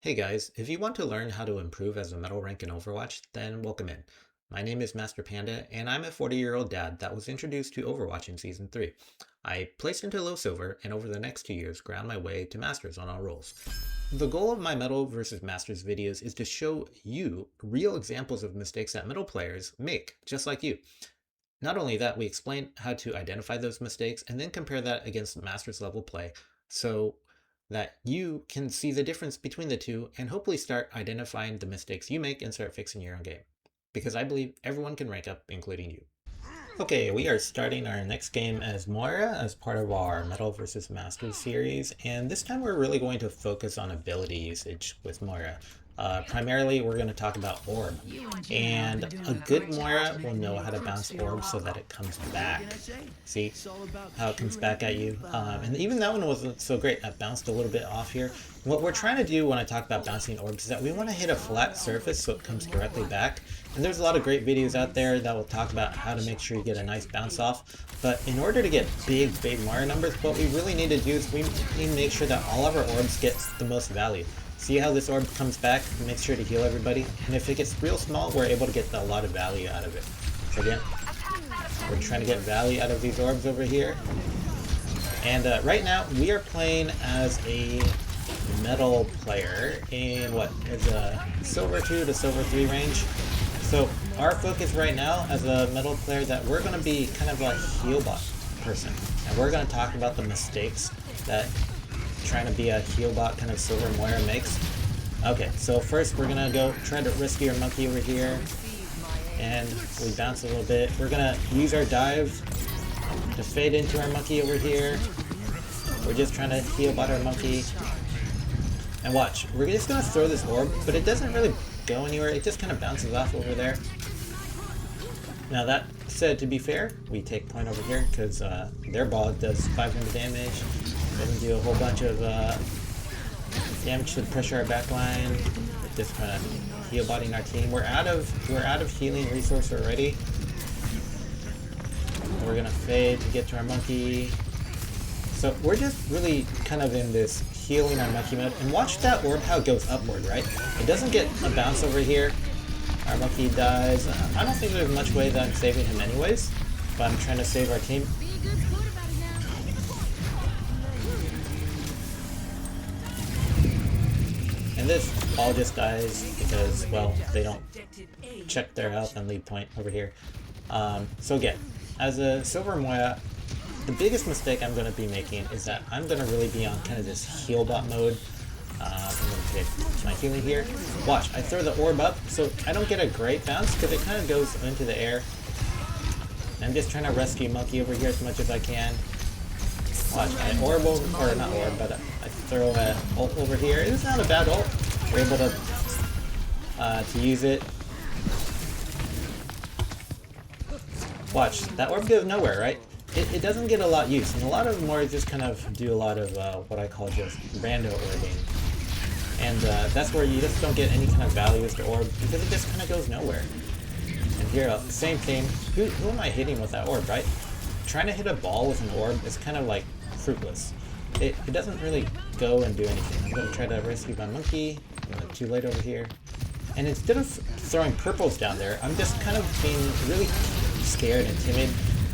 Hey guys, if you want to learn how to improve as a metal rank in Overwatch, then welcome in. My name is Master Panda, and I'm a 40-year-old dad that was introduced to Overwatch in Season 3. I placed into low silver, and over the next 2 years ground my way to Masters on all roles. The goal of my Metal vs Masters videos is to show you real examples of mistakes that Metal players make, just like you. Not only that, we explain how to identify those mistakes and then compare that against Masters level play, so that you can see the difference between the two and hopefully start identifying the mistakes you make and start fixing your own game. Because I believe everyone can rank up, including you. Okay, we are starting our next game as Moira as part of our Metal vs Masters series, and this time we're really going to focus on ability usage with Moira. Primarily, we're going to talk about orb, and a good Moira will know how to bounce orb so that it comes back. See how it comes back at you? And even that one wasn't so great. I bounced a little bit off here. What we're trying to do when I talk about bouncing orbs is that we want to hit a flat surface so it comes directly back. And there's a lot of great videos out there that will talk about how to make sure you get a nice bounce off. But in order to get big Moira numbers, what we really need to do is we need to make sure that all of our orbs get the most value. See how this orb comes back? Make sure to heal everybody. And if it gets real small, we're able to get a lot of value out of it. So again, we're trying to get value out of these orbs over here. And right now, we are playing as a metal player in what is a silver 2 to silver 3 range. So our focus right now as a metal player that we're going to be kind of a heal bot person. And we're going to talk about the mistakes that trying to be a heal bot kind of silver Moira makes. Okay, so first we're gonna go try to rescue our monkey over here, and we bounce a little bit. We're gonna use our dive to fade into our monkey over here. We're just trying to heal bot our monkey. And watch, we're just gonna throw this orb, but it doesn't really go anywhere. It just kind of bounces off over there. Now that said, to be fair, we take point over here because their ball does 500 damage. Doesn't do a whole bunch of damage to pressure our backline. We're just kind of heal botting our team. We're out of healing resource already. We're gonna fade to get to our monkey. So we're just really kind of in this healing our monkey mode. And watch that orb how it goes upward, right? It doesn't get a bounce over here. Our monkey dies. I don't think there's much way that I'm saving him anyways, but I'm trying to save our team. And this all just dies because, well, they don't check their health and lead point over here. So again, as a silver Moira, the biggest mistake I'm going to be making is that I'm going to really be on kind of this heal bot mode. I'm going to pick my healing here. Watch, I throw the orb up, so I don't get a great bounce because it kind of goes into the air. I'm just trying to rescue monkey over here as much as I can. Watch, I orb over, or not orb, but I throw a ult over here. It's not a bad ult. We're able to use it. Watch, that orb goes nowhere, right? It doesn't get a lot used, and a lot of them just kind of do a lot of what I call just rando orbing. And that's where you just don't get any kind of value as the orb, because it just kind of goes nowhere. And here, same thing. Who am I hitting with that orb, right? Trying to hit a ball with an orb is kind of like fruitless. It doesn't really go and do anything. I'm going to try to rescue my monkey. I'm too late over here. And instead of throwing purples down there, I'm just kind of being really scared and timid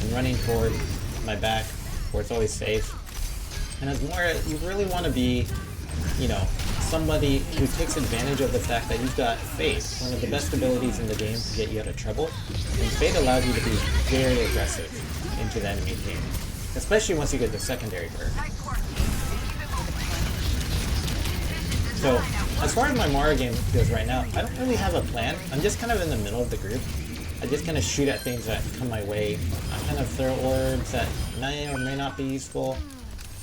and running toward my back where it's always safe. And as Moira, you really want to be, you know, somebody who takes advantage of the fact that you've got Fade, one of the best abilities in the game to get you out of trouble. And Fade allows you to be very aggressive into the enemy team, especially once you get the secondary perk. So, as far as my Moira game goes right now, I don't really have a plan. I'm just kind of in the middle of the group. I just kind of shoot at things that come my way. I kind of throw orbs that may or may not be useful.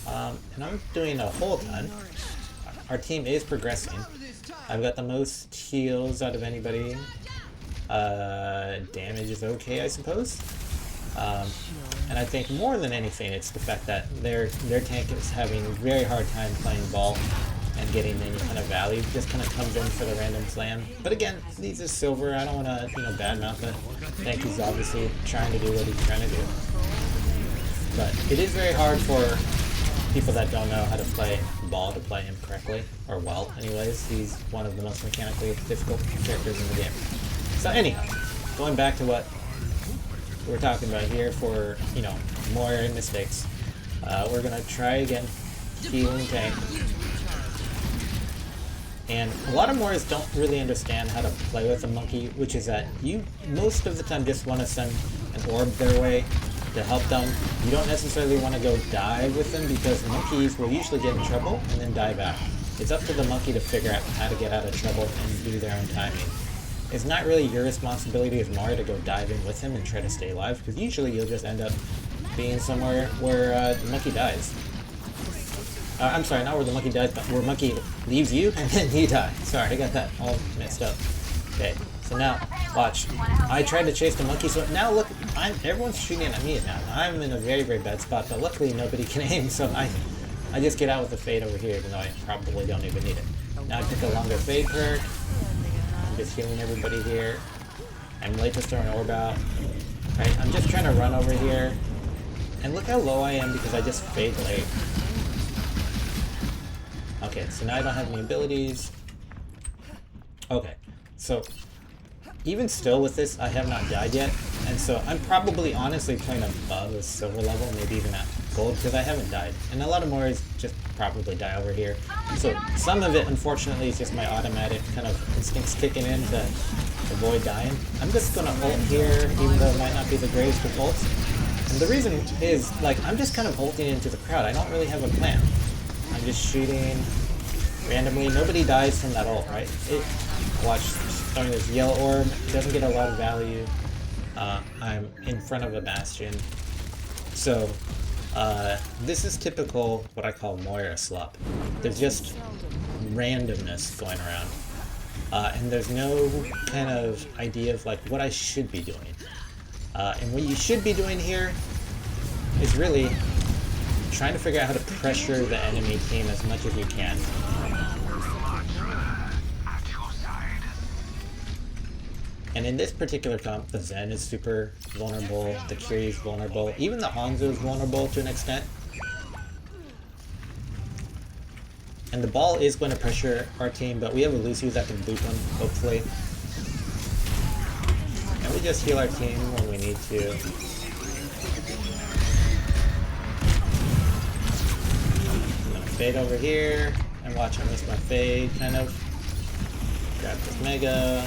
And I'm doing a whole ton. Our team is progressing. I've got the most heals out of anybody. Damage is okay, I suppose. And I think more than anything, it's the fact that their tank is having a very hard time playing ball and getting any kind of value. Just kind of comes in for the random slam. But again, these is silver. I don't want to, badmouth it. I think he's obviously trying to do what he's trying to do. But it is very hard for people that don't know how to play ball to play him correctly, or well anyways. He's one of the most mechanically difficult characters in the game. So anyhow, going back to what we're talking about here for, you know, more mistakes. We're gonna try again, healing tank. And a lot of Moiras don't really understand how to play with a monkey, which is that you most of the time just want to send an orb their way to help them. You don't necessarily want to go dive with them because monkeys will usually get in trouble and then dive out. It's up to the monkey to figure out how to get out of trouble and do their own timing. It's not really your responsibility as Moira to go dive in with him and try to stay alive, because usually you'll just end up being somewhere where the monkey dies. I'm sorry, not where the monkey dies, but where monkey leaves you and then you die. Sorry, I got that all messed up. Okay, so now, watch. I tried to chase the monkey, so now look, everyone's shooting at me now. I'm in a very, very bad spot, but luckily nobody can aim, so I just get out with the fade over here, even though I probably don't even need it. Now I pick a longer fade perk. I'm just healing everybody here. I'm late to throw an orb out. Right, I'm just trying to run over here. And look how low I am because I just fade late. Okay, so now I don't have any abilities. Okay, so even still with this, I have not died yet. And so I'm probably honestly playing above a silver level, maybe even at gold, because I haven't died. And a lot of Moiras just probably die over here. So some of it, unfortunately, is just my automatic kind of instincts kicking in to avoid dying. I'm just going to ult here, even though it might not be the greatest of ults. And the reason is, like, I'm just kind of ulting into the crowd. I don't really have a plan. I'm just shooting randomly. Nobody dies from that ult, right? Watch, throwing this yellow orb. Doesn't get a lot of value. I'm in front of a bastion. So, this is typical what I call Moira slop. There's just randomness going around. And there's no kind of idea of like what I should be doing. And what you should be doing here is really trying to figure out how to pressure the enemy team as much as you can. And in this particular comp, the Zen is super vulnerable, the Kiri is vulnerable, even the Hanzo is vulnerable to an extent. And the ball is going to pressure our team, but we have a Lucio that can boop him, hopefully. And we just heal our team when we need to. Fade over here, and watch I miss my fade, kind of. Grab this Mega.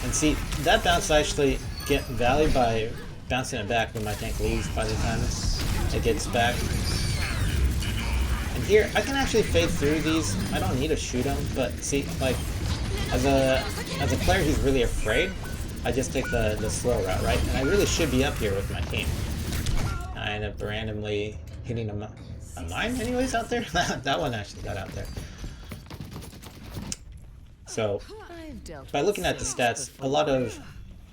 And see, that bounce actually get value by bouncing it back when my tank leaves by the time it gets back. And here, I can actually fade through these. I don't need to shoot them, but see, like, as a player who's really afraid, I just take the slow route, right? And I really should be up here with my team. I end up randomly hitting a mine anyways out there? That one actually got out there. So, by looking at the stats, a lot of,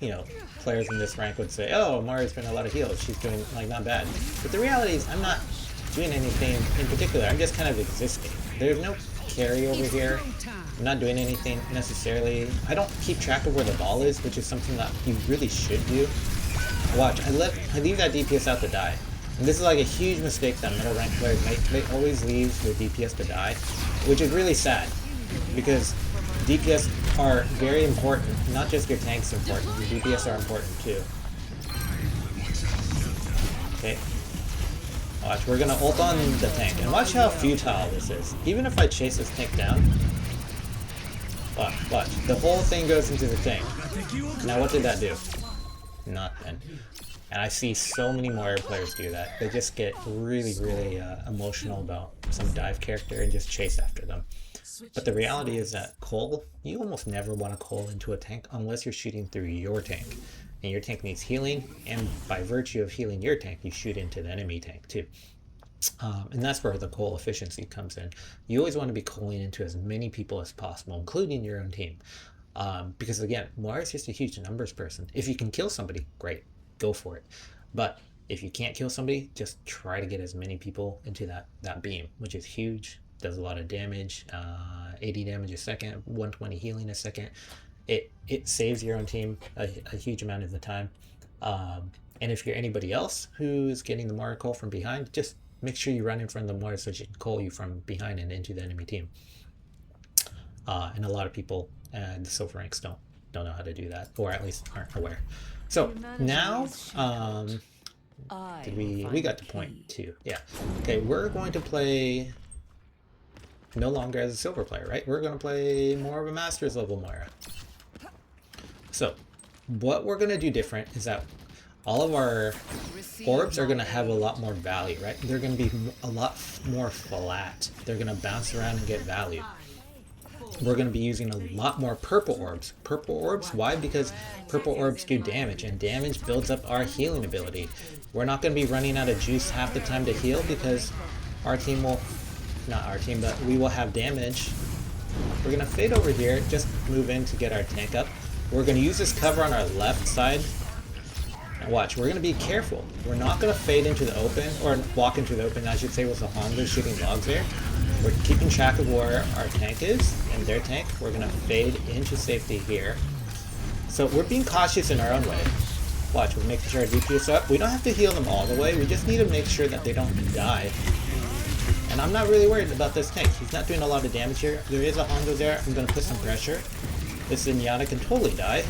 you know, players in this rank would say, oh, Moira's been a lot of heals, she's doing, like, not bad. But the reality is, I'm not doing anything in particular, I'm just kind of existing. There's no carry over here, I'm not doing anything necessarily. I don't keep track of where the ball is, which is something that you really should do. Watch, I leave that DPS out to die. And this is like a huge mistake that middle rank players make. They always leave their DPS to die, which is really sad, because DPS are very important. Not just your tank's important, your DPS are important too. Okay. Watch, we're gonna ult on the tank, and watch how futile this is. Even if I chase this tank down, watch, the whole thing goes into the tank. Now what did that do? Nothing. And I see so many Moira players do that. They just get really, really emotional about some dive character and just chase after them. But the reality is that Cole, you almost never want to Cole into a tank unless you're shooting through your tank. And your tank needs healing, and by virtue of healing your tank, you shoot into the enemy tank too. And that's where the Cole efficiency comes in. You always want to be Coling into as many people as possible, including your own team. Because again, Moira is just a huge numbers person. If you can kill somebody, great. Go for it. But if you can't kill somebody, just try to get as many people into that beam, which is huge, does a lot of damage, 80 damage a second, 120 healing a second. It saves your own team a huge amount of the time. And if you're anybody else who's getting the Moira call from behind, just make sure you run in front of the Moira so she can call you from behind and into the enemy team. And a lot of people and the silver ranks don't know how to do that, or at least aren't aware. So now, we got to point 2. Yeah. Okay, we're going to play no longer as a silver player, right? We're going to play more of a master's level Moira. So what we're going to do different is that all of our orbs are going to have a lot more value, right? They're going to be a lot more flat. They're going to bounce around and get value. We're going to be using a lot more purple orbs. Purple orbs, why? Because purple orbs do damage, and damage builds up our healing ability. We're not going to be running out of juice half the time to heal because our team will, not our team, but we will have damage. We're going to fade over here, just move in to get our tank up. We're going to use this cover on our left side. And watch, we're going to be careful. We're not going to fade into the open, or walk into the open, I should say, with the Honda shooting logs there. We're keeping track of where our tank is, and their tank. We're going to fade into safety here. So we're being cautious in our own way. Watch, we're making sure our DPS are up. We don't have to heal them all the way, we just need to make sure that they don't die. And I'm not really worried about this tank. He's not doing a lot of damage here. There is a Honda there. I'm going to put some pressure. This Zenyatta can totally die.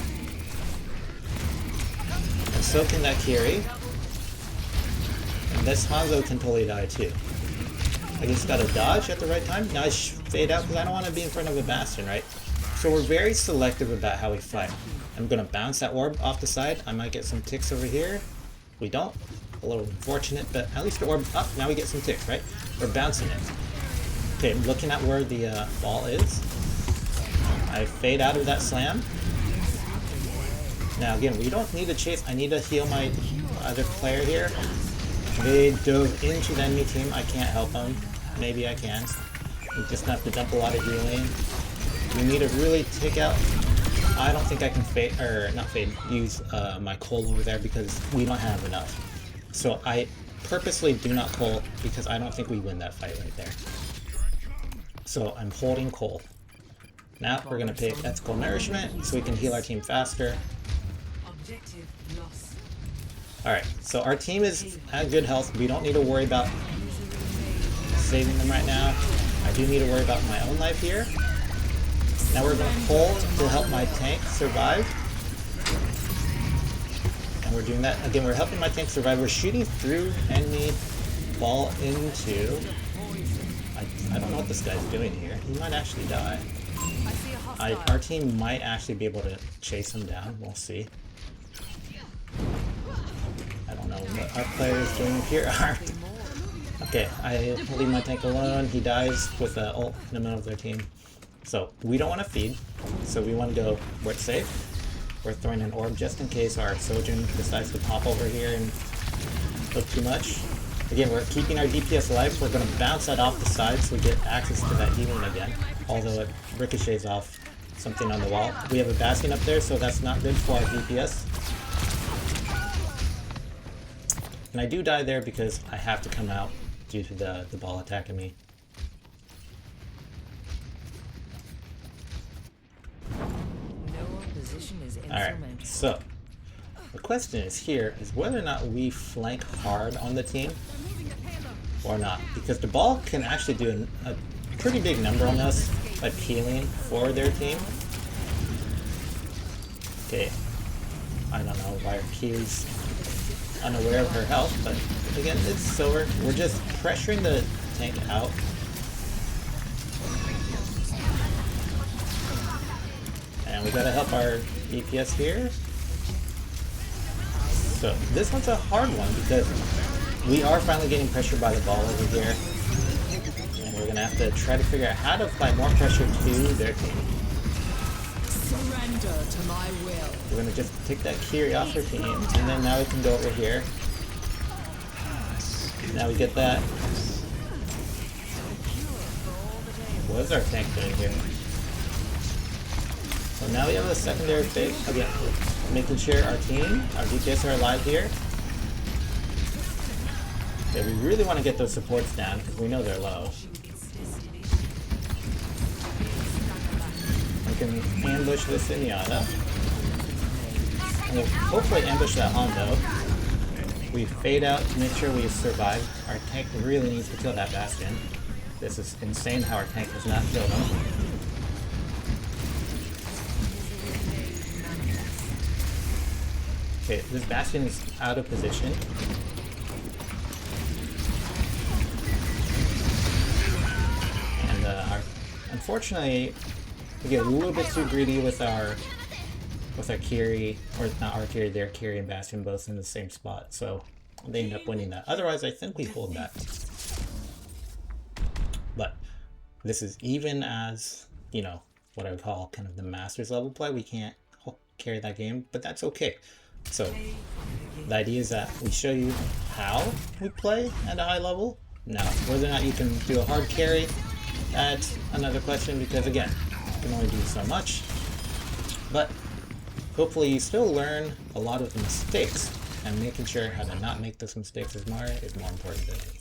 And so can that Kiri. And this Hanzo can totally die too. I just gotta dodge at the right time. Now I fade out because I don't want to be in front of a Bastion, right? So we're very selective about how we fight. I'm gonna bounce that orb off the side. I might get some ticks over here. We don't. A little unfortunate, but at least the orb up. Now we get some ticks, right? We're bouncing it. Okay, I'm looking at where the ball is. I fade out of that slam. Now again, we don't need to chase. I need to heal my other player here. They dove into the enemy team. I can't help them. Maybe I can. We just have to dump a lot of healing. We need to really take out. I don't think I can fade, or not fade, use my Cole over there because we don't have enough. So I purposely do not Cole because I don't think we win that fight right there. So I'm holding Cole. Now we're going to pick Ethical Nourishment so we can heal our team faster. Alright, so our team is at good health. We don't need to worry about saving them right now. I do need to worry about my own life here. Now we're going to pull to help my tank survive. And we're doing that. Again, we're helping my tank survive. We're shooting through enemy ball into... I don't know what this guy's doing here. He might actually die. Our team might actually be able to chase him down. We'll see. I don't know what our players doing here are. Okay, I leave my tank alone. He dies with an ult in the middle of their team. So we don't want to feed. So we want to go where it's safe. We're throwing an orb just in case our Sojourn decides to pop over here and look too much. Again, we're keeping our DPS alive. We're going to bounce that off the side so we get access to that healing again. Although it ricochets off something on the wall. We have a Bastion up there, so that's not good for our DPS. And I do die there because I have to come out due to the ball attacking me. Alright, so the question is here is whether or not we flank hard on the team or not. Because the ball can actually do a pretty big number on us by peeling for their team. Okay, I don't know why Kiri's unaware of her health, but again, it's silver. We're just pressuring the tank out. And we gotta help our DPS here. So this one's a hard one because we are finally getting pressured by the ball over here. And we're gonna have to try to figure out how to apply more pressure to their team. Surrender to my will. We're gonna just take that Kiri off her team, and then now we can go over here. Now we get that. What is our tank doing here? So now we have a secondary phase. Again, making sure our team, our DPS are alive here. Okay, we really want to get those supports down because we know they're low. We can ambush this Zenyatta. And we'll hopefully ambush that Hondo. We fade out to make sure we survive. Our tank really needs to kill that Bastion. This is insane how our tank has not killed him. Okay, this Bastion is out of position. And unfortunately, we get a little bit too greedy with our Kiri, or not our Kiri, their Kiri and Bastion both in the same spot, so they end up winning that. Otherwise, I think we hold that. But this is even as, you know, what I would call kind of the Masters level play. We can't carry that game, but that's okay. So the idea is that we show you how we play at a high level. Now, whether or not you can do a hard carry, that's another question, because again, you can only do so much. But hopefully you still learn a lot of the mistakes, and making sure how to not make those mistakes as Moira is more important than anything.